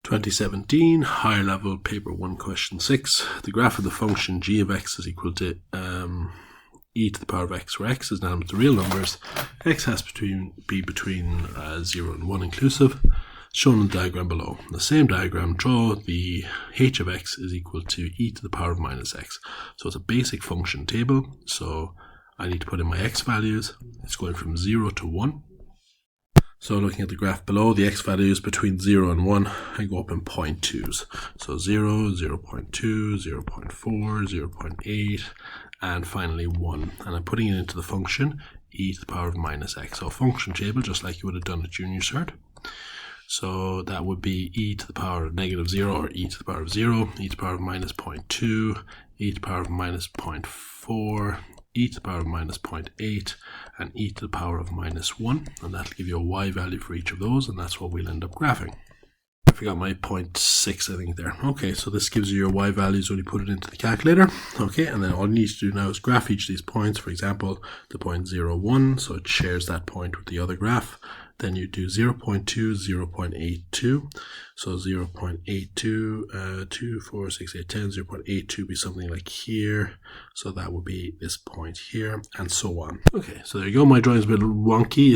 2017 higher level paper 1 question 6. The graph of the function g of x is equal to e to the power of x, where x is an element of real numbers. X has to be between 0 and 1 inclusive, shown in the diagram below. In the same diagram, draw the h of x is equal to e to the power of minus x. So it's a basic function table, so I need to put in my x values. It's going from 0 to 1. So looking at the graph below, the x values between 0 and 1, I go up in 0.2s. So 0, 0.2, 0.4, 0.8, and finally 1. And I'm putting it into the function e to the power of minus x. So a function table, just like you would have done at junior cert. So that would be e to the power of negative 0, or e to the power of 0, e to the power of minus 0.2, e to the power of minus 0.4, e to the power of minus 0.8, and e to the power of minus 1, and that'll give you a y value for each of those, and that's what we'll end up graphing. I forgot my 0.6, I think, there. Okay, so this gives you your y values when you put it into the calculator. Okay, and then all you need to do now is graph each of these points. For example, the point 0, 1, so it shares that point with the other graph. Then you do 0.2, 0.82, so 0.82, 2, 4, 6, 8, 10, 0.82 would be something like here, so that would be this point here, and so on. Okay, so there you go. My drawing's a bit wonky.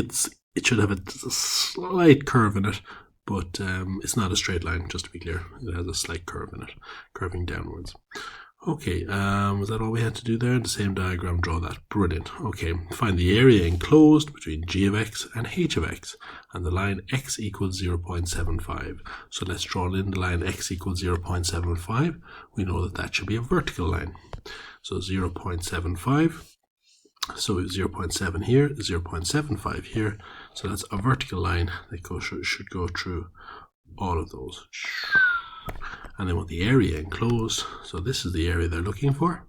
It should have a slight curve in it, but it's not a straight line, just to be clear. It has a slight curve in it, curving downwards. Okay, was that all we had to do there? The same diagram, draw that. Brilliant. Okay, find the area enclosed between g of x and h of x, and the line x equals 0.75. So let's draw in the line x equals 0.75. We know that that should be a vertical line. So 0.75. So we have 0.7 here, 0.75 here. So that's a vertical line that should go through all of those. And they want the area enclosed, so this is the area they're looking for.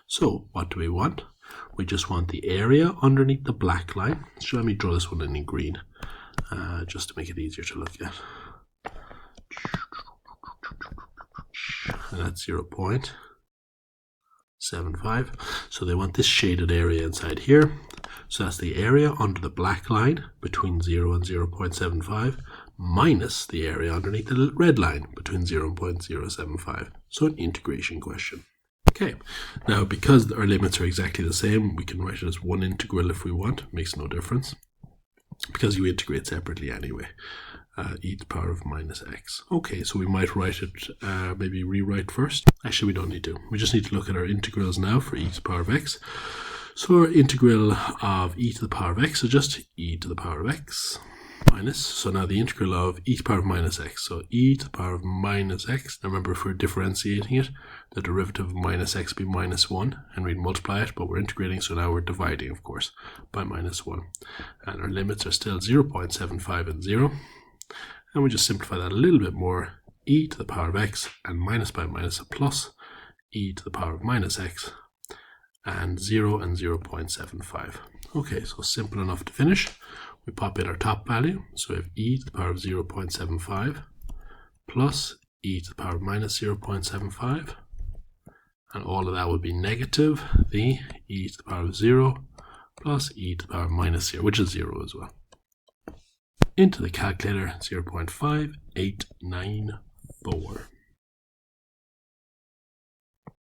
So what do we want? We just want the area underneath the black line. So let me draw this one in green, just to make it easier to look at. And that's 0.75. So they want this shaded area inside here. So that's the area under the black line between 0 and 0.75 minus the area underneath the red line between 0 and 0.075. So an integration question. Okay, now because our limits are exactly the same, we can write it as one integral if we want. It makes no difference because you integrate separately anyway. E to the power of minus x. Okay, so we might write it, maybe rewrite first. Actually, we don't need to. We just need to look at our integrals now for e to the power of x. So our integral of e to the power of x is just e to the power of x minus, so now the integral of e to the power of minus x. So e to the power of minus x. Now remember, if we're differentiating it, the derivative of minus x would be minus 1, and we'd multiply it, but we're integrating, so now we're dividing, of course, by minus 1. And our limits are still 0.75 and 0. And we just simplify that a little bit more. E to the power of x, and minus by minus a plus, e to the power of minus x, and 0 and 0.75. Okay, so simple enough to finish. We pop in our top value, so we have e to the power of 0.75 plus e to the power of minus 0.75, and all of that would be negative the e to the power of 0 plus e to the power of minus 0, which is 0 as well. Into the calculator, 0.5894.